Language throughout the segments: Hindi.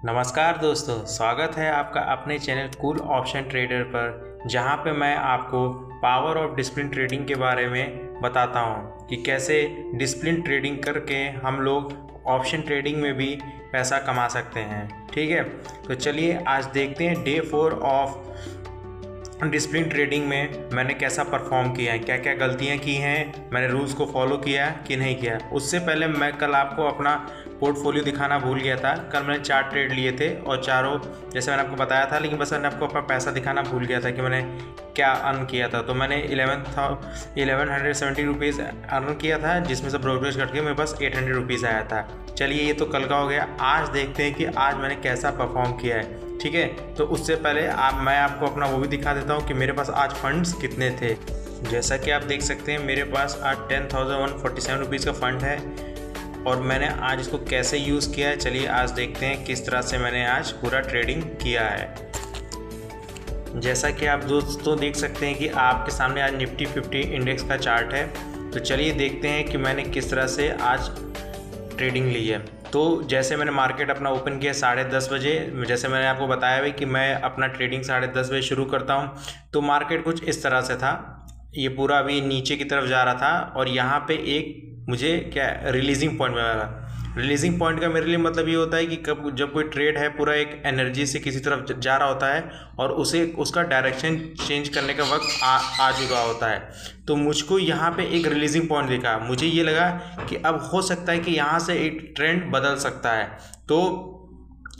नमस्कार दोस्तों, स्वागत है आपका अपने चैनल कूल ऑप्शन ट्रेडर पर, जहां पे मैं आपको पावर ऑफ डिसिप्लिन ट्रेडिंग के बारे में बताता हूं कि कैसे डिसिप्लिन ट्रेडिंग करके हम लोग ऑप्शन ट्रेडिंग में भी पैसा कमा सकते हैं। ठीक है, तो चलिए आज देखते हैं डे 4 ऑफ डिसिप्लिन ट्रेडिंग में मैंने कैसा परफॉर्म किया है, क्या क्या गलतियां की हैं, मैंने रूल्स को फॉलो किया कि नहीं किया। उससे पहले मैं कल आपको अपना पोर्टफोलियो दिखाना भूल गया था। कल मैंने 4 ट्रेड लिए थे और चारों जैसे मैंने आपको बताया था, लेकिन बस मैंने आपको अपना पैसा दिखाना भूल गया था कि मैंने क्या अर्न किया था। तो मैंने 1170 रुपीज़ अर्न किया था, जिसमें से ब्रोकरेज कट के मेरे पास 800 रुपीज़ आया था। चलिए ये तो कल का हो गया। आज देखते हैं कि आज मैंने कैसा परफॉर्म किया है। ठीक है, तो उससे पहले मैं आपको अपना वो भी दिखा देता हूँ कि मेरे पास आज फंड्स कितने थे। जैसा कि आप देख सकते हैं मेरे पास आज 10,147 रुपीज़ का फंड है और मैंने आज इसको कैसे यूज़ किया है। चलिए आज देखते हैं किस तरह से मैंने आज पूरा ट्रेडिंग किया है। जैसा कि आप दोस्तों देख सकते हैं कि आपके सामने आज निफ्टी 50 इंडेक्स का चार्ट है। तो चलिए देखते हैं कि मैंने किस तरह से आज ट्रेडिंग ली है। तो जैसे मैंने मार्केट अपना ओपन किया 10:30 बजे, जैसे मैंने आपको बताया हुआ कि मैं अपना ट्रेडिंग 10:30 बजे शुरू करता हूँ। तो मार्केट कुछ इस तरह से था, ये पूरा अभी नीचे की तरफ जा रहा था और यहाँ पे एक मुझे क्या रिलीजिंग पॉइंट मिला। रिलीजिंग पॉइंट का मेरे लिए मतलब ये होता है कि जब कोई ट्रेड है पूरा एक एनर्जी से किसी तरफ जा रहा होता है और उसे उसका डायरेक्शन चेंज करने का वक्त आ चुका होता है। तो मुझको यहाँ पे एक रिलीजिंग पॉइंट दिखा। मुझे ये लगा कि अब हो सकता है कि यहाँ से एक ट्रेंड बदल सकता है। तो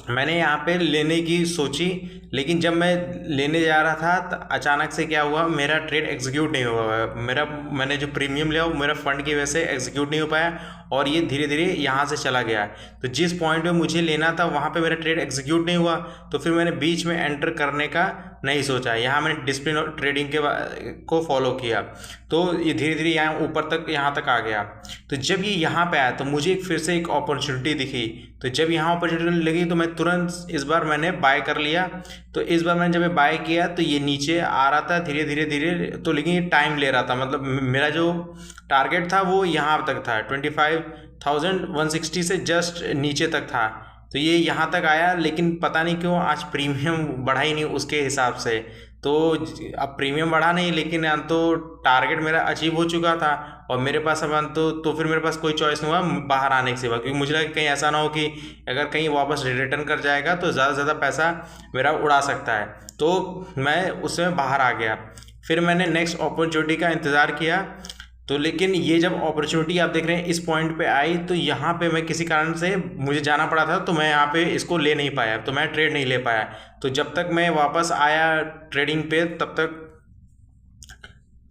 मैंने यहाँ पे लेने की सोची, लेकिन जब मैं लेने जा रहा था तो अचानक से क्या हुआ, मेरा ट्रेड एग्जीक्यूट नहीं हुआ। मैंने जो प्रीमियम लिया वो मेरा फंड की वजह से एग्जीक्यूट नहीं हो पाया और ये धीरे धीरे यहाँ से चला गया। तो जिस पॉइंट पे मुझे लेना था वहाँ पे मेरा ट्रेड एग्जीक्यूट नहीं हुआ, तो फिर मैंने बीच में एंटर करने का नहीं सोचा। यहाँ मैंने डिसिप्लिन और ट्रेडिंग को फॉलो किया। तो ये धीरे धीरे यहाँ तक आ गया। तो जब ये यहाँ पे आया तो मुझे फिर से एक अपॉर्चुनिटी दिखी। तो जब यहाँ अपॉर्चुनिटी लगी तो मैं तुरंत इस बार मैंने बाय कर लिया। तो इस बार मैंने जब बाय किया तो ये नीचे आ रहा था धीरे धीरे धीरे, तो लेकिन ये टाइम ले रहा था। मतलब मेरा जो टारगेट था वो यहाँ तक था, 25,160 से जस्ट नीचे तक था। तो ये यहाँ तक आया, लेकिन पता नहीं क्यों आज प्रीमियम बढ़ा ही नहीं उसके हिसाब से। तो अब प्रीमियम बढ़ा नहीं, लेकिन तो टारगेट मेरा अचीव हो चुका था और मेरे पास अब तो फिर मेरे पास कोई चॉइस नहीं हुआ बाहर आने के सिवा, क्योंकि मुझे लगा कहीं ऐसा ना हो कि अगर कहीं वापस रिटर्न कर जाएगा तो ज़्यादा से ज़्यादा पैसा मेरा उड़ा सकता है। तो मैं उसमें बाहर आ गया। फिर मैंने नेक्स्ट अपॉर्चुनिटी का इंतज़ार किया। तो लेकिन ये जब अपॉर्चुनिटी आप देख रहे हैं इस पॉइंट पे आई, तो यहाँ पे मैं किसी कारण से मुझे जाना पड़ा था, तो मैं यहाँ पे इसको ले नहीं पाया, तो मैं ट्रेड नहीं ले पाया। तो जब तक मैं वापस आया ट्रेडिंग पे तब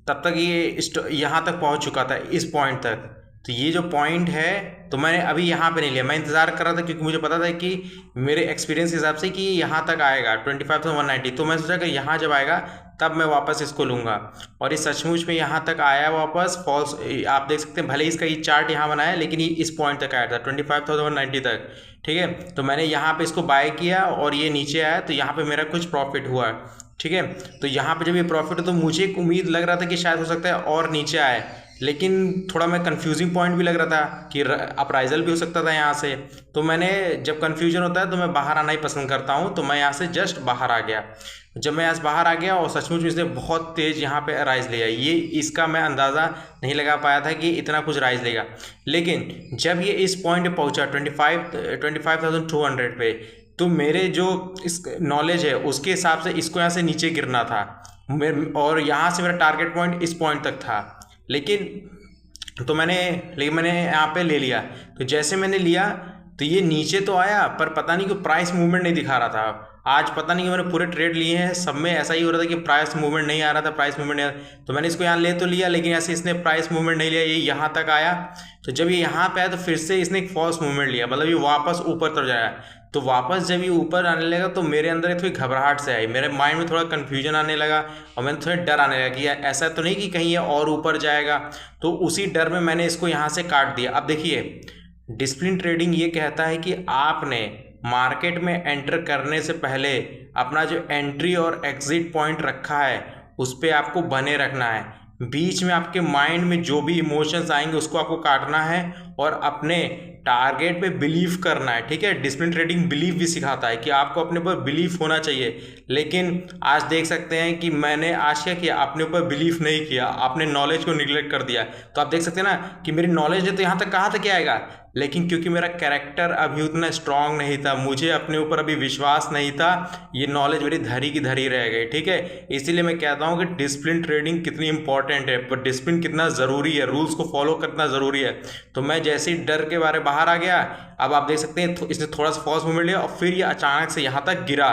तक ये यहाँ तक पहुँच चुका था, इस पॉइंट तक। तो ये जो पॉइंट है तो मैंने अभी यहाँ पे नहीं लिया, मैं इंतज़ार कर रहा था, क्योंकि मुझे पता था कि मेरे एक्सपीरियंस के हिसाब से कि यहाँ तक आएगा 25,190। तो मैं सोचा कि यहाँ जब आएगा तब मैं वापस इसको लूँगा, और ये सचमुच में यहाँ तक आया वापस। फॉल्स आप देख सकते हैं, भले ही इसका ये चार्ट यहाँ बनाया, लेकिन ये इस पॉइंट तक आया था 25,190 तक। ठीक है, तो मैंने यहाँ पे इसको बाय किया और ये नीचे आया, तो यहाँ पे मेरा कुछ प्रॉफिट हुआ। ठीक है, तो यहाँ पे जब ये प्रॉफिट हो तो मुझे एक उम्मीद लग रहा था कि शायद हो सकता है और नीचे आए, लेकिन थोड़ा मैं कंफ्यूजिंग पॉइंट भी लग रहा था कि अप्राइजल भी हो सकता था यहाँ से। तो मैंने जब कंफ्यूजन होता है तो मैं बाहर आना ही पसंद करता हूँ, तो मैं यहाँ से जस्ट बाहर आ गया। जब मैं यहाँ से बाहर आ गया और सचमुच में इसने बहुत तेज़ यहाँ पे राइज लिया, ये इसका मैं अंदाज़ा नहीं लगा पाया था कि इतना कुछ राइज लेगा। लेकिन जब ये इस पॉइंट पे पहुँचा 25,200 पे, तो मेरे जो इस नॉलेज है उसके हिसाब से इसको यहाँ से नीचे गिरना था, और यहाँ से मेरा टारगेट पॉइंट इस पॉइंट तक था। लेकिन मैंने यहाँ पे ले लिया। तो जैसे मैंने लिया तो ये नीचे तो आया, पर पता नहीं क्यों प्राइस मूवमेंट नहीं दिखा रहा था। आज पता नहीं कि मैंने पूरे ट्रेड लिए हैं, सब में ऐसा ही हो रहा था कि प्राइस मूवमेंट नहीं आ रहा था, प्राइस मूवमेंट नहीं आ रहा। तो मैंने इसको यहाँ ले तो लिया, लेकिन ऐसे इसने प्राइस मूवमेंट नहीं लिया, ये यहाँ तक आया। तो जब ये यहाँ पे आया तो फिर से इसने एक फॉल्स मूवमेंट लिया, मतलब ये वापस ऊपर तरफ जाया। तो वापस जब ये ऊपर आने लगा तो मेरे अंदर थोड़ी घबराहट से आई, मेरे माइंड में थोड़ा कन्फ्यूजन आने लगा और मैंने थोड़ा डर आने लगा कि ऐसा तो नहीं कि कहीं ये और ऊपर जाएगा। तो उसी डर में मैंने इसको यहाँ से काट दिया। अब देखिए, डिसिप्लिन ट्रेडिंग ये कहता है कि आपने मार्केट में एंटर करने से पहले अपना जो एंट्री और एग्जिट पॉइंट रखा है उस पर आपको बने रखना है। बीच में आपके माइंड में जो भी इमोशंस आएंगे उसको आपको काटना है और अपने टारगेट पे बिलीव करना है, ठीक है। डिसिप्लिन ट्रेडिंग बिलीव भी सिखाता है कि आपको अपने ऊपर बिलीव होना चाहिए। लेकिन आज देख सकते हैं कि मैंने आज क्या किया, अपने ऊपर बिलीव नहीं किया, अपने नॉलेज को निगलेक्ट कर दिया। तो आप देख सकते हैं ना कि मेरी नॉलेज है तो यहाँ तक कहाँ तक आएगा, लेकिन क्योंकि मेरा कैरेक्टर अभी उतना स्ट्रांग नहीं था, मुझे अपने ऊपर अभी विश्वास नहीं था, ये नॉलेज मेरी धरी की धरी रह गई, ठीक है। इसीलिए मैं कहता हूँ कि डिसिप्लिन ट्रेडिंग कितनी इंपॉर्टेंट है, पर डिसिप्लिन कितना ज़रूरी है, रूल्स को फॉलो करना ज़रूरी है। तो मैं जैसे ही डर के बारे बाहर आ गया, अब आप देख सकते हैं इसने थोड़ा सा फॉल्स मूवमेंट लिया और फिर ये अचानक से यहाँ तक गिरा।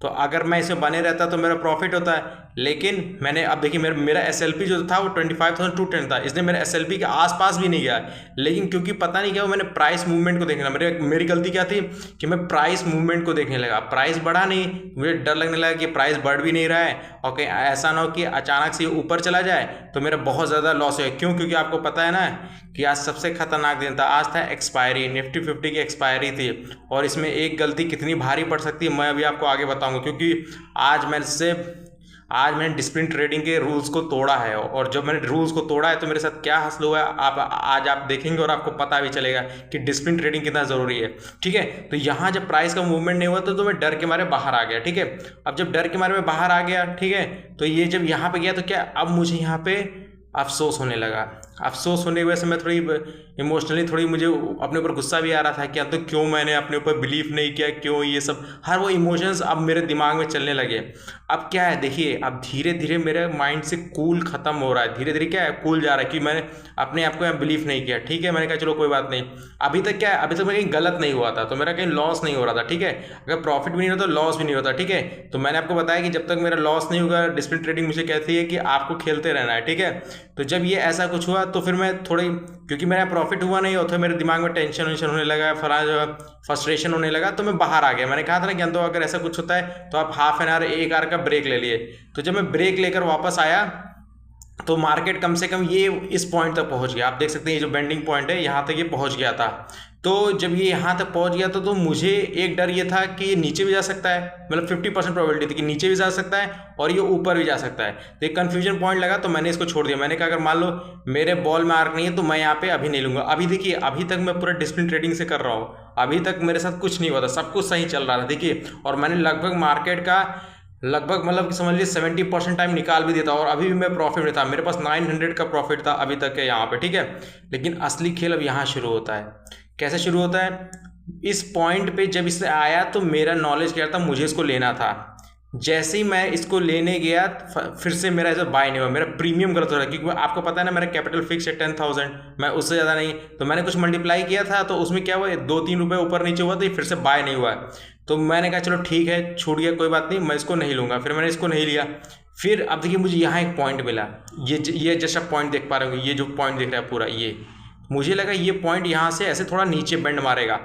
तो अगर मैं इसमें बने रहता तो मेरा प्रॉफिट होता है, लेकिन मैंने अब देखिए मेरा SLP जो था वो 25,210 था, इसने मेरे SLP के आसपास भी नहीं गया। लेकिन क्योंकि पता नहीं क्या, मैंने प्राइस मूवमेंट को देखना, मेरी गलती क्या थी कि मैं प्राइस मूवमेंट को देखने लगा। प्राइस बढ़ा नहीं, मुझे डर लगने लगा कि प्राइस बढ़ भी नहीं रहा है और कहीं ऐसा ना हो कि अचानक से ऊपर चला जाए तो मेरा बहुत ज़्यादा लॉस है। क्यों? क्योंकि आपको पता है ना कि आज सबसे खतरनाक दिन था, आज था एक्सपायरी, निफ्टी 50 की एक्सपायरी थी। और इसमें एक गलती कितनी भारी पड़ सकती है मैं अभी आपको आगे बताऊंगा, क्योंकि आज मैंने डिसिप्लिन ट्रेडिंग के रूल्स को तोड़ा है। और जब मैंने रूल्स को तोड़ा है तो मेरे साथ क्या हासिल हुआ है आज आप देखेंगे और आपको पता भी चलेगा कि डिसिप्लिन ट्रेडिंग कितना ज़रूरी है, ठीक है। तो यहाँ जब प्राइस का मूवमेंट नहीं हुआ तो मैं डर के मारे बाहर आ गया, ठीक है। अब जब डर के मारे में बाहर आ गया, ठीक है, तो ये जब यहाँ पे गया तो क्या, अब मुझे यहाँ पे अफसोस होने लगा। अफसोस होने की वजह से मैं थोड़ी इमोशनली थोड़ी मुझे अपने ऊपर गुस्सा भी आ रहा था कि अब तो क्यों मैंने अपने ऊपर बिलीव नहीं किया, क्यों ये सब हर वो इमोशंस अब मेरे दिमाग में चलने लगे। अब क्या है देखिए, अब धीरे धीरे मेरे माइंड से कूल ख़त्म हो रहा है, धीरे धीरे क्या है कूल जा रहा है कि मैंने अपने आप को यहाँ बिलीव नहीं किया, ठीक है। मैंने कहा चलो कोई बात नहीं, अभी तक क्या है, अभी तक मैं कहीं गलत नहीं हुआ था तो मेरा कहीं लॉस नहीं हो रहा था, ठीक है। अगर प्रॉफिट भी नहीं होता तो लॉस भी नहीं होता, ठीक है। तो मैंने आपको बताया कि जब तक मेरा लॉस नहीं होगा, डिसिप्लिन ट्रेडिंग मुझे कहती है कि आपको खेलते रहना है, ठीक है। तो जब ये ऐसा कुछ हुआ तो फिर मैं थोड़ी, क्योंकि मेरा प्रॉफिट हुआ नहीं होता, मेरे दिमाग में टेंशन वेंशन होने लगा, फ्रस्ट्रेशन होने लगा, तो मैं बाहर आ गया। मैंने कहा था ना कि तो अगर ऐसा कुछ होता है तो आप हाफ एन आवर 1 आवर का ब्रेक ले लिए। तो जब मैं ब्रेक लेकर वापस आया तो मार्केट कम से कम ये इस पॉइंट तक पहुंच गया। आप देख सकते हैं ये जो बेंडिंग पॉइंट है यहाँ तक ये पहुंच गया था। तो जब ये यहाँ तक पहुँच गया तो मुझे एक डर ये था कि ये नीचे भी जा सकता है, मतलब 50% प्रोबेबिलिटी थी कि नीचे भी जा सकता है और ये ऊपर भी जा सकता है। तो एक कन्फ्यूजन पॉइंट लगा तो मैंने इसको छोड़ दिया। मैंने कहा अगर मान लो मेरे बॉल में आर्क नहीं है तो मैं यहाँ पे अभी नहीं लूँगा। अभी देखिए अभी तक मैं पूरा डिसिप्लिन ट्रेडिंग से कर रहा हूँ, अभी तक मेरे साथ कुछ नहीं हुआ था, सब कुछ सही चल रहा था, देखिए। और मैंने लगभग मार्केट का मतलब कि समझ लीजिए 70% टाइम निकाल भी देता और अभी भी मैं प्रॉफिट में था। मेरे पास 900 का प्रॉफिट था अभी तक के यहाँ पे, ठीक है। लेकिन असली खेल अब यहाँ शुरू होता है। कैसे शुरू होता है? इस पॉइंट पे जब इससे आया तो मेरा नॉलेज क्या था, मुझे इसको लेना था। जैसे ही मैं इसको लेने गया फिर से मेरा ऐसा बाय नहीं हुआ, मेरा प्रीमियम गलत हो रहा है, क्योंकि आपको पता है ना मेरा कैपिटल फिक्स है 10,000, मैं उससे ज़्यादा नहीं। तो मैंने कुछ मल्टीप्लाई किया था तो उसमें क्या हुआ, 2-3 रुपये ऊपर नीचे हुआ तो ये फिर से बाय नहीं हुआ। तो मैंने कहा चलो ठीक है, छूट गया, कोई बात नहीं, मैं इसको नहीं लूँगा। फिर मैंने इसको नहीं लिया। फिर अब देखिए मुझे यहाँ एक पॉइंट मिला, ये जैसा पॉइंट देख पा रहे होंगे, ये जो पॉइंट दिख रहा है पूरा, ये मुझे लगा ये पॉइंट यहाँ से ऐसे थोड़ा नीचे बेंड मारेगा।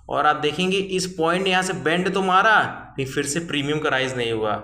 और आप देखेंगे इस पॉइंट ने यहाँ से बेंड तो मारा, फिर से प्रीमियम का राइज नहीं हुआ,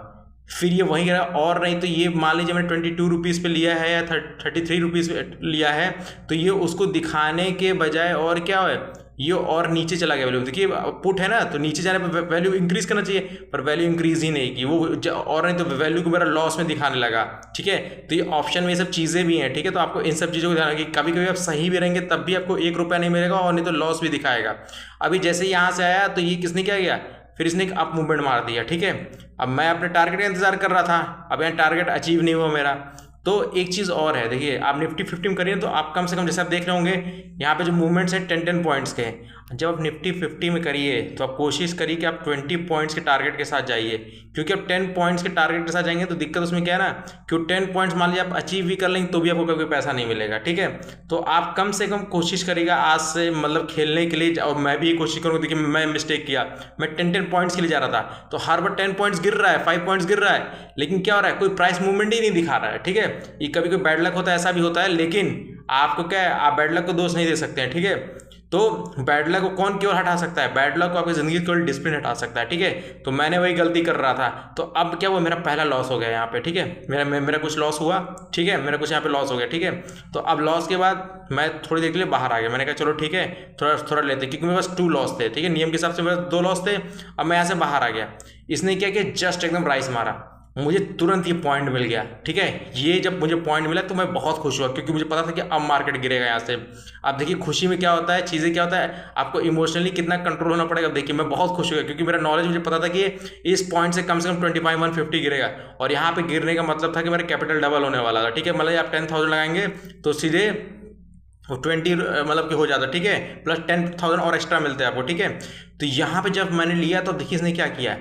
फिर ये वहीं गिरा। और नहीं तो ये मान लीजिए मैंने 22 रुपीज़ पे लिया है या 33 रुपीज़ पे लिया है, तो ये उसको दिखाने के बजाय और क्या है, ये और नीचे चला गया वैल्यू। देखिए पुट है ना, तो नीचे जाने पर वैल्यू इंक्रीज करना चाहिए, पर वैल्यू इंक्रीज ही नहीं की वो, और नहीं तो वैल्यू को मेरा लॉस में दिखाने लगा, ठीक है। तो ये ऑप्शन में ये सब चीज़ें भी हैं, ठीक है। तो आपको इन सब चीज़ों को ध्यान रखिए, कभी कभी आप सही भी रहेंगे तब भी आपको 1 रुपया नहीं मिलेगा और नहीं तो लॉस भी दिखाएगा। अभी जैसे ही यहाँ से आया तो ये किसने क्या किया, फिर इसने एक अप मूवमेंट मार दिया, ठीक है। अब मैं अपने टारगेट का इंतजार कर रहा था, अब यहाँ टारगेट अचीव नहीं हुआ मेरा। तो एक चीज़ और है, देखिए आप निफ्टी 50 में करिए तो आप कम से कम, जैसे आप देख रहे होंगे यहाँ पे जो मूवमेंट्स हैं 10-10 पॉइंट्स के, जब आप निफ्टी 50 में करिए तो आप कोशिश करिए कि आप 20 पॉइंट्स के टारगेट के साथ जाइए, क्योंकि आप 10 पॉइंट्स के टारगेट के साथ जाएंगे तो दिक्कत उसमें क्या है ना, कि 10 पॉइंट्स मान लीजिए आप अचीव भी कर लेंगे तो भी आपको कोई पैसा नहीं मिलेगा, ठीक है। तो आप कम से कम कोशिश करिएगा आज से, मतलब खेलने के लिए। और मैं भी ये कोशिश करूँगा, देखिए मैं मिस्टेक किया, मैं 10 पॉइंट्स के लिए जा रहा था तो हर बार 10 पॉइंट्स गिर रहा है, 5 पॉइंट्स गिर रहा है, लेकिन क्या हो रहा है, कोई प्राइस मूवमेंट ही नहीं दिखा रहा है, ठीक है। ये कभी कोई बैड लक होता है, ऐसा भी होता है, लेकिन आपको क्या है, आप बैड लक को दोष नहीं दे सकते हैं, ठीक है। तो बैड लक को कौन क्यों हटा सकता है, बैड लक को आपकी ज़िंदगी केवल डिसिप्लिन हटा सकता है, ठीक है। तो मैंने वही गलती कर रहा था, तो अब क्या हुआ, मेरा पहला लॉस हो गया यहाँ पे, ठीक है। मेरा कुछ लॉस हुआ, ठीक है, मेरा कुछ यहाँ पे लॉस हो गया, ठीक है। तो अब लॉस के बाद मैं थोड़ी देर के लिए बाहर आ गया। मैंने कहा चलो ठीक है, थोड़ा लेते, क्योंकि मेरे पास 2 लॉस थे, ठीक है, नियम के हिसाब से मेरे 2 लॉस थे। अब मैं यहाँ से बाहर आ गया। इसने क्या किया, जस्ट एकदम राइस मारा, मुझे तुरंत ये पॉइंट मिल गया। ठीक है, ये जब मुझे पॉइंट मिला तो मैं बहुत खुश हुआ, क्योंकि मुझे पता था कि अब मार्केट गिरेगा यहाँ से। अब देखिए खुशी में क्या होता है, चीज़ें क्या होता है, आपको इमोशनली कितना कंट्रोल होना पड़ेगा। अब देखिए मैं बहुत खुश हुआ, क्योंकि मेरा नॉलेज, मुझे पता था कि इस पॉइंट से कम 25-150 गिरेगा, और यहाँ पे गिरने का मतलब था कि मेरा कैपिटल डबल होने वाला था। ठीक है, मतलब आप 10,000 लगाएंगे तो सीधे 20 मतलब कि हो जाता। ठीक है, प्लस 10,000 और एक्स्ट्रा मिलते हैं आपको। ठीक है, तो यहाँ पे जब मैंने लिया तो देखिए इसने क्या किया,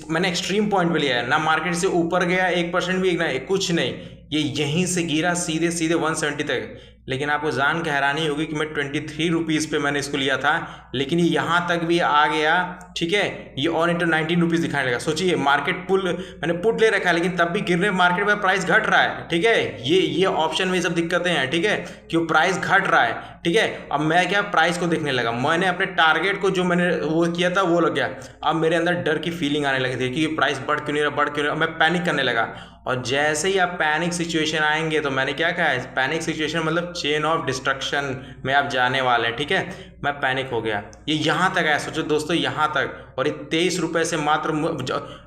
मैंने एक्सट्रीम पॉइंट पे लिया है ना, मार्केट से ऊपर गया 1% भी, ना कुछ नहीं, ये यहीं से गिरा सीधे सीधे 170 तक। लेकिन आपको जान के हैरानी होगी कि मैं 23 रुपीज़ पे मैंने इसको लिया था, लेकिन ये यहाँ तक भी आ गया। ठीक है, ये और इंटर 19 रुपीज़ दिखाने लगा। सोचिए मार्केट पुल, मैंने पुट ले रखा है, लेकिन तब भी गिरने, मार्केट में प्राइस घट रहा है। ठीक है, ये ऑप्शन में सब दिक्कतें हैं। ठीक है, क्यों प्राइस घट रहा है। ठीक है, अब मैं क्या प्राइस को देखने लगा, मैंने अपने टारगेट को जो मैंने वो किया था वो लग गया। अब मेरे अंदर डर की फीलिंग आने लगी थी कि प्राइस बढ़ क्यों नहीं रहा, बढ़ क्यों नहीं रहा। मैं पैनिक करने लगा, और जैसे ही आप पैनिक सिचुएशन आएंगे तो मैंने क्या कहा है, पैनिक सिचुएशन मतलब चेन ऑफ डिस्ट्रक्शन में आप जाने वाले हैं। ठीक है, मैं पैनिक हो गया, ये यहाँ तक आया, सोचो दोस्तों यहाँ तक, और ये 23 रुपये से मात्र।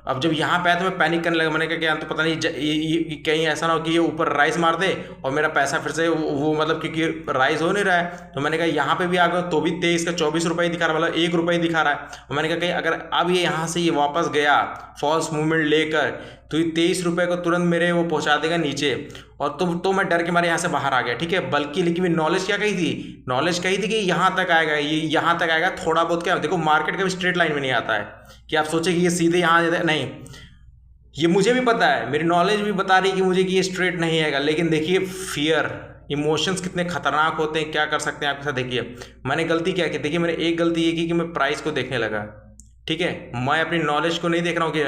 अब जब यहाँ पे आया तो मैं पैनिक करने लगा, मैंने कहा कि तो पता नहीं ये कहीं ऐसा ना हो कि ये ऊपर राइज मार दे और मेरा पैसा फिर से वो मतलब क्योंकि राइज हो नहीं रहा है। तो मैंने कहा यहाँ पे भी आ गया तो भी 23 का 24 रुपये दिखा रहा है, मतलब 1 रुपये दिखा रहा है। और मैंने कहा कि अगर अब ये यहाँ से ये वापस गया फॉल्स मूवमेंट लेकर, तो ये 23 रुपये को तुरंत मेरे वो पहुँचा देगा नीचे, और तो मैं डर के मारे यहाँ से बाहर आ गया। ठीक है, बल्कि लेकिन मेरी नॉलेज क्या कही थी, नॉलेज कही थी कि यहाँ तक आएगा, ये यहाँ तक आएगा, थोड़ा बहुत क्या देखो, मार्केट का भी स्ट्रेट लाइन में नहीं आता है कि आप सोचे कि ये सीधे यहाँ नहीं। ये मुझे भी पता है, मेरी नॉलेज भी बता रही है कि मुझे कि ये स्ट्रेट नहीं आएगा। लेकिन देखिए फियर, इमोशंस कितने खतरनाक होते हैं, क्या कर सकते हैं आपके साथ। देखिए मैंने गलती क्या की, देखिए मैंने एक गलती ये की कि मैं प्राइस को देखने लगा। ठीक है, मैं अपनी नॉलेज को नहीं देख रहा हूँ कि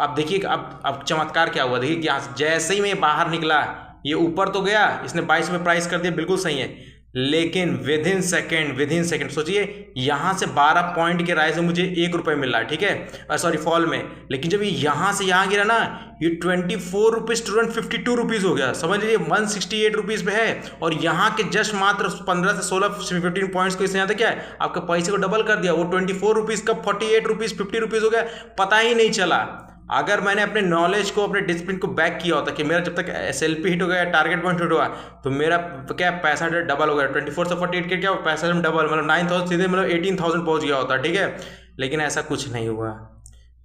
अब देखिए अब चमत्कार क्या हुआ। देखिए कि यहाँ जैसे ही मैं बाहर निकला, ये ऊपर तो गया, इसने 22 में प्राइस कर दिया, बिल्कुल सही है, लेकिन विद इन सेकेंड सोचिए यहाँ से 12 पॉइंट के राइज से मुझे 1 रुपये मिल रहा है। ठीक है, सॉरी फॉल में, लेकिन जब ये यहाँ से यहाँ गिरा ना, ये 24 रुपीज़ तुरंत 52 रुपीज़ हो गया। समझ लीजिए 168 रुपीज़ पे है, और यहाँ के जस्ट मात्र 15 से 16 15 पॉइंट्स को इसने यहाँ तक क्या है, आपके पैसे को डबल कर दिया। वो 24 रुपीज़ का 48 रुपीज़ 50 रुपीज़ हो गया, पता ही नहीं चला। अगर मैंने अपने नॉलेज को, अपने डिसिप्लिन को बैक किया होता कि मेरा जब तक SLP हिट हो गया, टारगेट पॉइंट हिट हुआ, तो मेरा क्या पैसा डबल हो गया, 24 से 48 के क्या पैसा डबल, मतलब 9,000 सीधे मतलब 18,000 पहुंच गया होता। ठीक है, लेकिन ऐसा कुछ नहीं हुआ।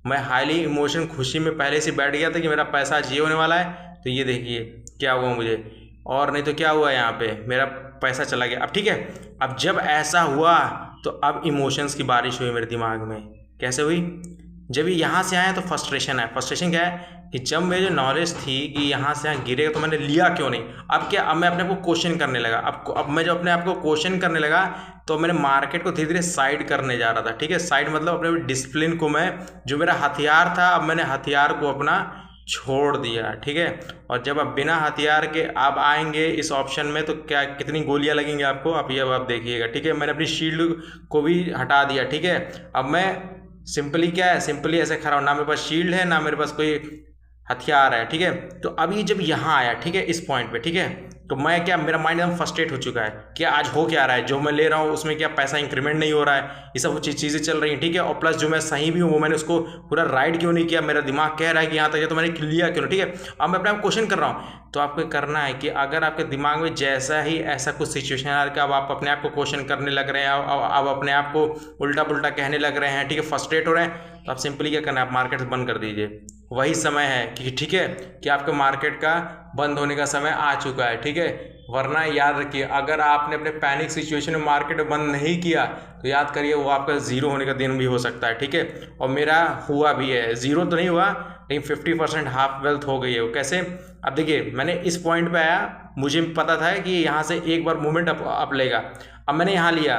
मैं हाईली इमोशन, खुशी में पहले से बैठ गया था कि मेरा पैसा आज ये होने वाला है। तो ये देखिए क्या हुआ मुझे, और नहीं तो क्या हुआ, यहाँ पे मेरा पैसा चला गया। अब ठीक है, अब जब ऐसा हुआ तो अब इमोशंस की बारिश हुई मेरे दिमाग में। कैसे हुई, जब ये यहाँ से आया तो फ्रस्ट्रेशन है। फ्रस्ट्रेशन क्या है कि जब मेरी जो नॉलेज थी कि यहाँ से यहाँ गिरेगा तो मैंने लिया क्यों नहीं। अब क्या, अब मैं अपने आप को क्वेश्चन करने लगा। अब मैं जो अपने आप को क्वेश्चन करने लगा तो मैंने मार्केट को धीरे धीरे साइड करने जा रहा था। ठीक है, साइड मतलब अपने डिसिप्लिन को, मैं जो मेरा हथियार था, अब मैंने हथियार को अपना छोड़ दिया। ठीक है, और जब आप बिना हथियार के आप आएंगे इस ऑप्शन में तो क्या कितनी गोलियां लगेंगी आपको, आप ये अब देखिएगा। ठीक है, मैंने अपनी शील्ड को भी हटा दिया। ठीक है, अब मैं सिंपली क्या है, सिंपली ऐसे खड़ा हूँ, ना मेरे पास शील्ड है ना मेरे पास कोई हथियार है। ठीक है, तो अभी जब यहाँ आया, ठीक है, इस पॉइंट पे, ठीक है, तो मैं क्या, मेरा माइंड एकदम फ्रस्ट्रेट हो चुका है कि आज हो क्या रहा है, जो मैं ले रहा हूँ उसमें क्या पैसा इंक्रीमेंट नहीं हो रहा है, ये सब चीज़ें चल रही हैं। ठीक है, और प्लस जो मैं सही भी हूँ वो मैंने उसको पूरा राइड क्यों नहीं किया, मेरा दिमाग कह रहा है कि यहाँ तक है तो मैंने लिया क्यों। ठीक है, अब मैं अपने आप क्वेश्चन कर रहा हूँ। तो आपको करना है कि अगर आपके दिमाग में जैसा ही ऐसा कुछ सिचुएशन आ रहा है, अब आप अपने आप को क्वेश्चन करने लग रहे हैं, अब अपने आप को उल्टा पुल्टा कहने लग रहे हैं, ठीक है, फ्रस्ट्रेट हो रहे हैं, तो आप सिंपली क्या करना है, आप मार्केट बंद कर दीजिए। वही समय है कि ठीक है कि आपके मार्केट का बंद होने का समय आ चुका है। ठीक है, वरना याद रखिए, अगर आपने अपने पैनिक सिचुएशन में मार्केट बंद नहीं किया तो याद करिए वो आपका जीरो होने का दिन भी हो सकता है। ठीक है, और मेरा हुआ भी है, जीरो तो नहीं हुआ लेकिन 50% हाफ वेल्थ हो गई है। वो कैसे, अब देखिए मैंने इस पॉइंट पे आया, मुझे पता था कि यहाँ से एक बार मूवमेंट अप लेगा, अब मैंने यहाँ लिया।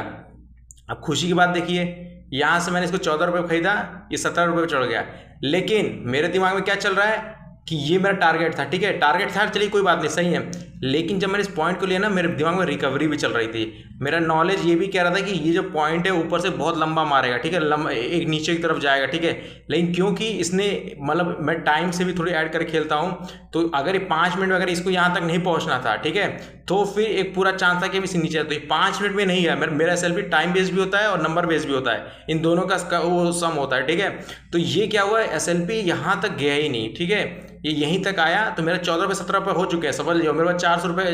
अब खुशी की बात देखिए, यहाँ से मैंने इसको 14 रुपये खरीदा, ये 17 रुपये चढ़ गया, लेकिन मेरे दिमाग में क्या चल रहा है कि ये मेरा टारगेट था। ठीक है, टारगेट था, चलिए कोई बात नहीं, सही है, लेकिन जब मैंने इस पॉइंट को लिया ना, मेरे दिमाग में रिकवरी भी चल रही थी। मेरा नॉलेज ये भी कह रहा था कि ये जो पॉइंट है ऊपर से बहुत लंबा मारेगा। ठीक है, एक नीचे की तरफ जाएगा। ठीक है, लेकिन क्योंकि इसने, मतलब मैं टाइम से भी थोड़ी ऐड करके खेलता हूँ, तो अगर ये 5 मिनट में अगर इसको यहाँ तक नहीं पहुँचना था, ठीक है, तो फिर एक पूरा चांस था कि इसी नीचे तो 5 मिनट में नहीं गया। मेरा SLP टाइम बेस्ड भी होता है और नंबर बेस्ड भी होता है, इन दोनों का वो सम होता है, ठीक है। तो ये क्या हुआ, SLP यहाँ तक गया ही नहीं, ठीक है, ये यहीं तक आया। तो मेरा 14 रुपये 17 रुपये हो चुके हैं, समझ लीजिए। मेरे पास 400 रुपये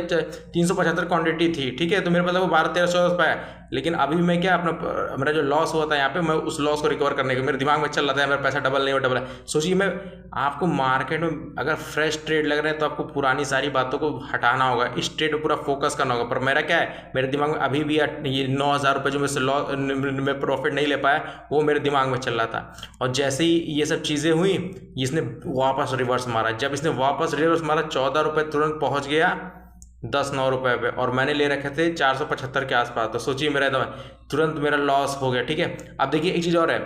375 क्वांटिटी थी, ठीक है, तो मेरे पास वो 12 13 14 रुपये आया। लेकिन अभी मैं क्या अपना मेरा जो लॉस हुआ था यहाँ पे, मैं उस लॉस को रिकवर करने के मेरे दिमाग में चल रहा था, मेरा पैसा डबल नहीं हो डबल है। सोचिए, मैं आपको मार्केट में अगर फ्रेश ट्रेड लग रहा है तो आपको पुरानी सारी बातों को हटाना होगा, इस ट्रेड पर पूरा फोकस करना होगा। पर मेरा क्या है, मेरे दिमाग में अभी भी ये 9,000 रुपये जो मैं प्रॉफिट नहीं ले पाया, वो मेरे दिमाग में चल रहा था। और जैसे ही ये सब चीज़ें हुई, इसने वापस रिवर्स मारा। जब इसने वापस रिवर्स मारा, 14 रुपये तुरंत पहुँच गया 10-9 रुपये पे, और मैंने ले रखे थे 475 के आसपास। तो सोचिए मेरा एकदम तुरंत मेरा लॉस हो गया, ठीक है। अब देखिए एक चीज़ और है,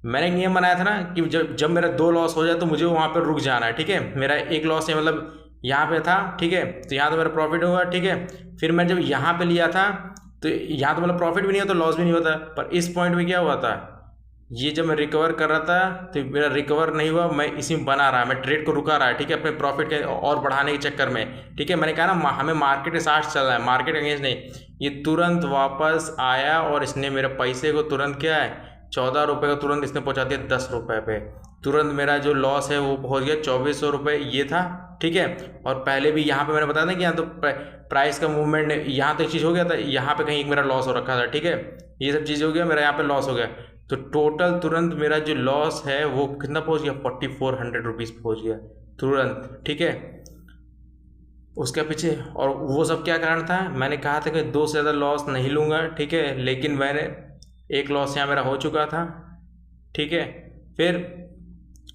मैंने एक नियम बनाया था ना कि जब मेरा 2 लॉस हो जाए तो मुझे वहाँ पर रुक जाना है, ठीक है। मेरा एक लॉस है मतलब यहाँ पे था, ठीक है, तो यहाँ तो मेरा प्रॉफिट हुआ, ठीक है। फिर मैं जब यहाँ पे लिया था तो यहाँ तो मतलब प्रॉफिट भी नहीं होता, लॉस भी नहीं होता। पर इस पॉइंट में क्या हुआ था, ये जब मैं रिकवर कर रहा था तो मेरा रिकवर नहीं हुआ, मैं इसी में बना रहा, मैं ट्रेड को रुका रहा है, ठीक है, अपने प्रॉफिट के और बढ़ाने के चक्कर में, ठीक है। मैंने कहा ना हमें मार्केट के साथ चल रहा है, मार्केट अगेंस्ट नहीं। ये तुरंत वापस आया और इसने मेरे पैसे को तुरंत क्या है, 14 रुपये का तुरंत इसने पहुँचा दिया 10 रुपये पे। तुरंत मेरा जो लॉस है वो पहुँच गया 2400 रुपये, ये था, ठीक है। और पहले भी यहाँ पे मैंने बताया था कि यहाँ तो प्राइस का मूवमेंट, यहाँ तो एक चीज़ हो गया था, यहाँ पे कहीं एक मेरा लॉस हो रखा था, ठीक है। ये सब चीज़ हो गया, मेरा यहाँ पे लॉस हो गया। तो टोटल तुरंत मेरा जो लॉस है वो कितना पहुँच गया, 4400 रुपीज़ पहुँच गया तुरंत, ठीक है। उसके पीछे और वो सब क्या कारण था, मैंने कहा था कि 2 से ज़्यादा लॉस नहीं लूँगा, ठीक है। लेकिन मैंने एक लॉस यहाँ मेरा हो चुका था, ठीक है। फिर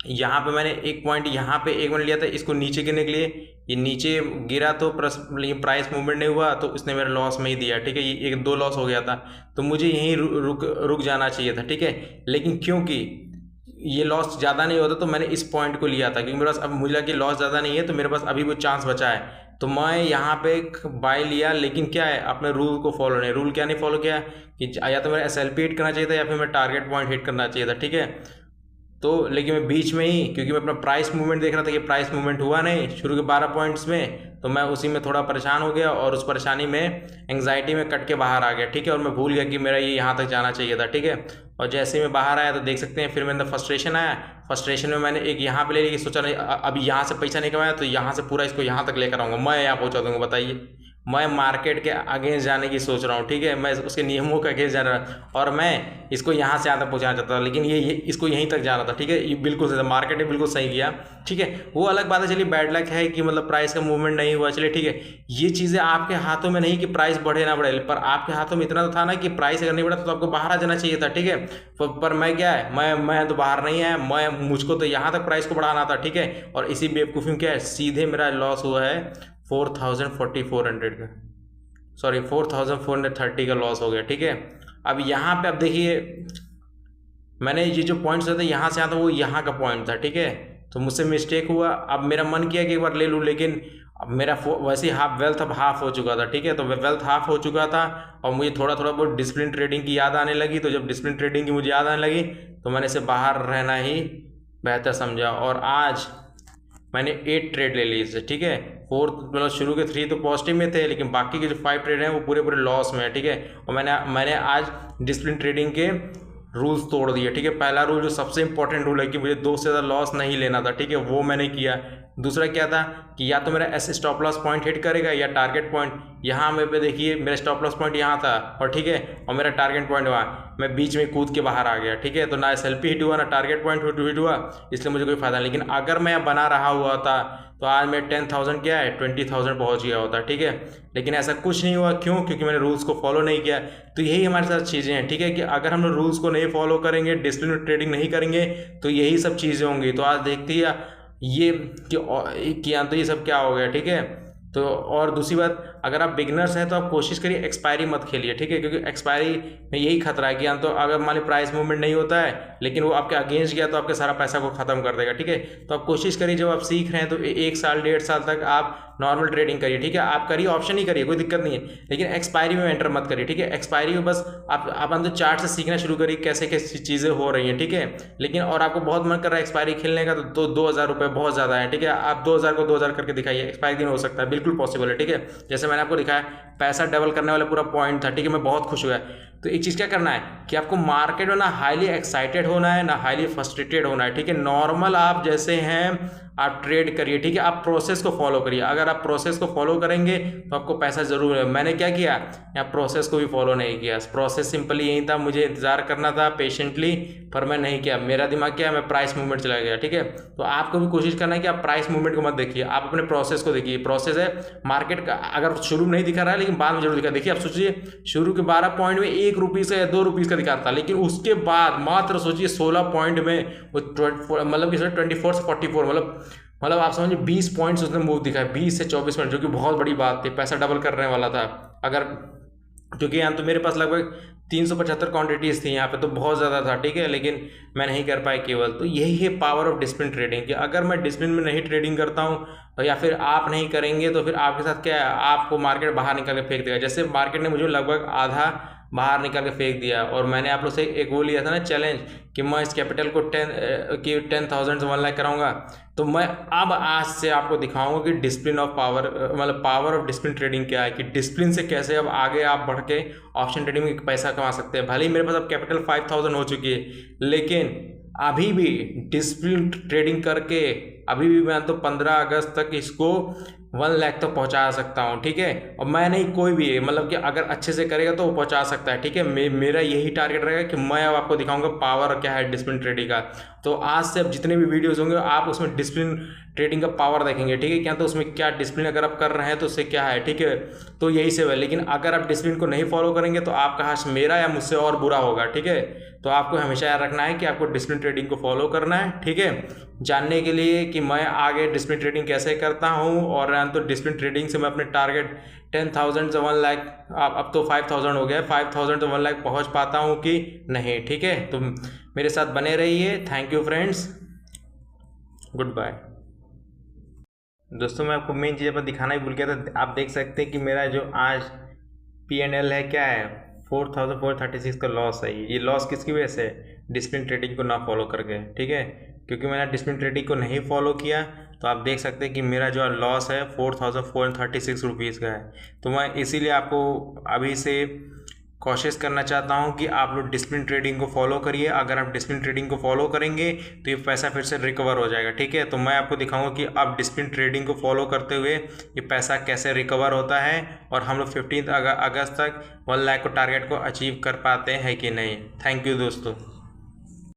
यहाँ पे मैंने एक पॉइंट यहाँ पे 1 मिनट लिया था इसको नीचे गिरने के लिए, ये नीचे गिरा तो प्राइस मूवमेंट नहीं हुआ, तो इसने मेरा लॉस में ही दिया, ठीक है। ये 1-2 लॉस हो गया था, तो मुझे यहीं रुक जाना चाहिए था, ठीक है। लेकिन क्योंकि ये लॉस ज़्यादा नहीं होता तो मैंने इस पॉइंट को लिया था, क्योंकि मेरे पास अब मुझे लगा कि लॉस ज़्यादा नहीं है, तो मेरे पास अभी वो चांस बचा है, तो मैं यहाँ पे बाय लिया। लेकिन क्या है, अपने रूल को फॉलो नहीं, रूल क्या नहीं फॉलो किया कि या तो मेरा SLP हिट करना चाहिए था या फिर मैं टारगेट पॉइंट हिट करना चाहिए था, ठीक है। तो लेकिन मैं बीच में ही, क्योंकि मैं अपना प्राइस मूवमेंट देख रहा था कि प्राइस मूवमेंट हुआ नहीं शुरू के 12 पॉइंट्स में, तो मैं उसी में थोड़ा परेशान हो गया और उस परेशानी में एंग्जाइटी में कट के बाहर आ गया, ठीक है। और मैं भूल गया कि मेरा ये यहाँ तक जाना चाहिए था, ठीक है। और जैसे ही मैं बाहर आया तो देख सकते हैं फिर मेरे अंदर फ्रस्ट्रेशन आया। फ्रस्ट्रेशन में मैंने एक यहाँ पे ले ली, सोचा नहीं अभी यहाँ से पैसा नहीं कमाया तो यहाँ से पूरा इसको यहाँ तक लेकर आऊँगा, मैं यहाँ पहुँचा दूँगा। बताइए, मैं मार्केट के अगेंस्ट जाने की सोच रहा हूँ, ठीक है, मैं उसके नियमों के अगेंस्ट जा रहा हूँ और मैं इसको यहाँ से यहाँ तक पहुँचाना चाहता था, लेकिन ये इसको यहीं तक जाना था, ठीक है। ये बिल्कुल सही, मार्केट ने बिल्कुल सही किया, ठीक है। वो अलग बात है, चलिए बैड लक है कि मतलब प्राइस का मूवमेंट नहीं हुआ, चलिए ठीक है। ये चीज़ें आपके हाथों में नहीं कि प्राइस बढ़े ना बढ़े, पर आपके हाथों में इतना तो था ना कि प्राइस अगर नहीं बढ़ा तो आपको बाहर आ जाना चाहिए था, ठीक है। पर मैं क्या है, मैं तो बाहर नहीं आया, मुझको तो यहाँ तक प्राइस को बढ़ाना था, ठीक है। और इसी बेवकूफ़ी में क्या है, सीधे मेरा लॉस हुआ है 4,400 का, सॉरी 4,430 का लॉस हो गया, ठीक है। अब यहाँ पे अब देखिए, मैंने ये जो पॉइंट्स थे यहाँ से आता वो यहाँ का पॉइंट था, ठीक है। तो मुझसे मिस्टेक हुआ, अब मेरा मन किया कि एक बार ले लूँ, लेकिन अब मेरा वैसे ही वेल्थ अब हाफ हो चुका था, ठीक है। तो वेल्थ हाफ हो चुका था और मुझे थोड़ा बहुत डिसिप्लिन ट्रेडिंग की याद आने लगी। तो जब डिसिप्लिन ट्रेडिंग की मुझे याद आने लगी तो मैंने इसे बाहर रहना ही बेहतर समझा। और आज मैंने 8 ट्रेड ले ली इससे, ठीक है। 4 मतलब शुरू के 3 तो पॉजिटिव में थे, लेकिन बाकी के जो 5 ट्रेड हैं वो पूरे लॉस में है, ठीक है। और मैंने आज डिसिप्लिन ट्रेडिंग के रूल्स तोड़ दिए, ठीक है। पहला रूल जो सबसे इंपॉर्टेंट रूल है कि मुझे 2 से ज़्यादा लॉस नहीं लेना था, ठीक है, वो मैंने किया। दूसरा क्या था कि या तो मेरा ऐसे स्टॉप लॉस पॉइंट हिट करेगा या टारगेट पॉइंट, यहाँ मेरे पे देखिए मेरा स्टॉप लॉस पॉइंट यहाँ था और ठीक है, और मेरा टारगेट पॉइंट वहाँ, मैं बीच में कूद के बाहर आ गया, ठीक है। तो ना SLP हिट हुआ ना टारगेट पॉइंट हिट हुआ, इसलिए मुझे कोई फायदा नहीं। लेकिन अगर मैं बना रहा हुआ था तो आज मैं 10,000 क्या है 20,000 पहुँच गया होता, ठीक है। लेकिन ऐसा कुछ नहीं हुआ, क्यों? क्योंकि मैंने रूल्स को फॉलो नहीं किया। तो यही हमारे साथ चीज़ें हैं, ठीक है, कि अगर हम लोग रूल्स को नहीं फॉलो करेंगे, डिसिप्लिन ट्रेडिंग नहीं करेंगे तो यही सब चीज़ें होंगी। तो आज देखती है ये कि तो ये सब क्या हो गया, ठीक है। तो और दूसरी बात, अगर आप बिगनर्स हैं तो आप कोशिश करिए एक्सपायरी मत खेलिए, ठीक है, क्योंकि एक्सपायरी में यही खतरा है कि तो अगर मान ली प्राइस मूवमेंट नहीं होता है लेकिन वो आपके अगेंस्ट गया तो आपके सारा पैसा को ख़त्म कर देगा, ठीक है। तो आप कोशिश करिए जब आप सीख रहे हैं तो 1 साल 1.5 साल तक आप नॉर्मल ट्रेडिंग करिए, ठीक है। आप करिए, ऑप्शन ही करिए, कोई दिक्कत नहीं है, लेकिन एक्सपायरी में एंटर मत करिए, ठीक है। एक्सपायरी में बस आप अंदर चार्ट से सीखना शुरू करिए कैसे कैसे चीज़ें हो रही हैं, ठीक है। लेकिन और आपको बहुत मन कर रहा है एक्सपायरी खेलने का तो 2,000 रुपये बहुत ज़्यादा है, ठीक है। आप 2,000 को 2,000 करके दिखाइए, एक्सपायरी दिन हो सकता है, बिल्कुल पॉसिबल है, ठीक है। जैसे मैंने आपको दिखाया पैसा डबल करने वाला पूरा पॉइंट था, ठीक है, मैं बहुत खुश हुआ। तो एक चीज़ क्या करना है कि आपको मार्केट में ना हाईली एक्साइटेड होना है ना हाईली फ्रस्ट्रेटेड होना है, ठीक है। नॉर्मल आप जैसे हैं आप ट्रेड करिए, ठीक है, आप प्रोसेस को फॉलो करिए। अगर आप प्रोसेस को फॉलो करेंगे तो आपको पैसा जरूर है। मैंने क्या किया, यहाँ प्रोसेस को भी फॉलो नहीं किया। प्रोसेस सिंपली यही था, मुझे इंतजार करना था पेशेंटली, पर मैं नहीं किया। मेरा दिमाग क्या है, मैं प्राइस मूवमेंट चला गया, ठीक है। तो आपको भी कोशिश करना है कि आप प्राइस मूवमेंट को मत देखिए, आप अपने प्रोसेस को देखिए। प्रोसेस है मार्केट का, अगर शुरू में नहीं दिखा रहा है लेकिन बाद में जरूर दिखा। देखिए आप सोचिए शुरू के 12 पॉइंट में 1 रुपीज़ का या 2 रुपीज़ का दिखाता था, लेकिन उसके बाद मात्र सोचिए 16 पॉइंट में वो मतलब कि 24 से 44 मतलब आप समझिए 20 पॉइंट्स उसने मूव दिखा है, 20 से 24 पॉइंट, जो कि बहुत बड़ी बात थी। पैसा डबल करने वाला था अगर, क्योंकि यहाँ तो मेरे पास लगभग 375 क्वांटिटीज़ थी यहाँ पे, तो बहुत ज़्यादा था, ठीक है, लेकिन मैं नहीं कर पाई केवल। तो यही है पावर ऑफ डिसिप्लिन ट्रेडिंग कि अगर मैं डिसिप्लिन में नहीं ट्रेडिंग करता हूँ या फिर आप नहीं करेंगे तो फिर आपके साथ क्या है, आपको मार्केट बाहर निकल के फेंक देगा। जैसे मार्केट ने मुझे लगभग आधा बाहर निकाल के फेंक दिया, और मैंने आप लोग से एक वो लिया था ना चैलेंज कि मैं इस कैपिटल को 10,000 से 1 लाख कराऊंगा। तो मैं अब आज से आपको दिखाऊंगा कि डिसिप्लिन ऑफ पावर, मतलब पावर ऑफ डिसिप्लिन ट्रेडिंग क्या है, कि डिसिप्लिन से कैसे अब आगे आप बढ़ के ऑप्शन ट्रेडिंग में पैसा कमा सकते हैं। भले ही मेरे पास अब कैपिटल 5,000 हो चुकी है, लेकिन अभी भी डिसिप्लिन ट्रेडिंग करके अभी भी मैं तो 15 अगस्त तक इसको 1 लाख तक पहुंचा सकता हूं, ठीक है। और मैं नहीं, कोई भी मतलब कि अगर अच्छे से करेगा तो वो पहुंचा सकता है, ठीक है। मेरा यही टारगेट रहेगा कि मैं अब आपको दिखाऊंगा पावर क्या है डिसिप्लिन ट्रेडिंग का। तो आज से अब जितने भी वीडियोस होंगे आप उसमें डिसिप्लिन ट्रेडिंग का पावर देखेंगे, ठीक है। क्या तो उसमें क्या डिसिप्लिन अगर आप कर रहे हैं तो उससे क्या है, ठीक है। तो यही सब है, लेकिन अगर आप डिसिप्लिन को नहीं फॉलो करेंगे तो आपका हाथ मेरा या मुझसे और बुरा होगा, ठीक है। तो आपको हमेशा याद रखना है कि आपको डिसिप्लिन ट्रेडिंग को फॉलो करना है, ठीक है। जानने के लिए कि मैं आगे डिसिप्लिन ट्रेडिंग कैसे करता हूँ, और तो डिसिप्लिन ट्रेडिंग से मैं अपने टारगेट 10,000 से 1 लाख, अब तो 5,000 हो गया, 5,000 से 1 लाख पहुँच पाता हूँ कि नहीं, ठीक है। तो मेरे साथ बने रहिए। Thank you friends, goodbye. दोस्तों मैं आपको मेन चीज़ पर दिखाना ही भूल गया था। आप देख सकते हैं कि मेरा जो आज P&L है क्या है, 4,436 का लॉस है। ये लॉस किसकी वजह से, डिसिप्लिन ट्रेडिंग को ना फॉलो करके, ठीक है। क्योंकि मैंने डिसिप्लिन ट्रेडिंग को नहीं फॉलो किया, तो आप देख सकते हैं कि मेरा जो लॉस है 4,436 रुपीज़ का है। तो मैं इसीलिए आपको अभी से कोशिश करना चाहता हूं कि आप लोग डिसिप्लिन ट्रेडिंग को फॉलो करिए। अगर आप डिसिप्लिन ट्रेडिंग को फॉलो करेंगे तो ये पैसा फिर से रिकवर हो जाएगा, ठीक है। तो मैं आपको दिखाऊंगा कि आप डिसिप्लिन ट्रेडिंग को फॉलो करते हुए ये पैसा कैसे रिकवर होता है, और हम लोग 15 अगस्त तक 1 लाख को टारगेट को अचीव कर पाते हैं कि नहीं। थैंक यू दोस्तों।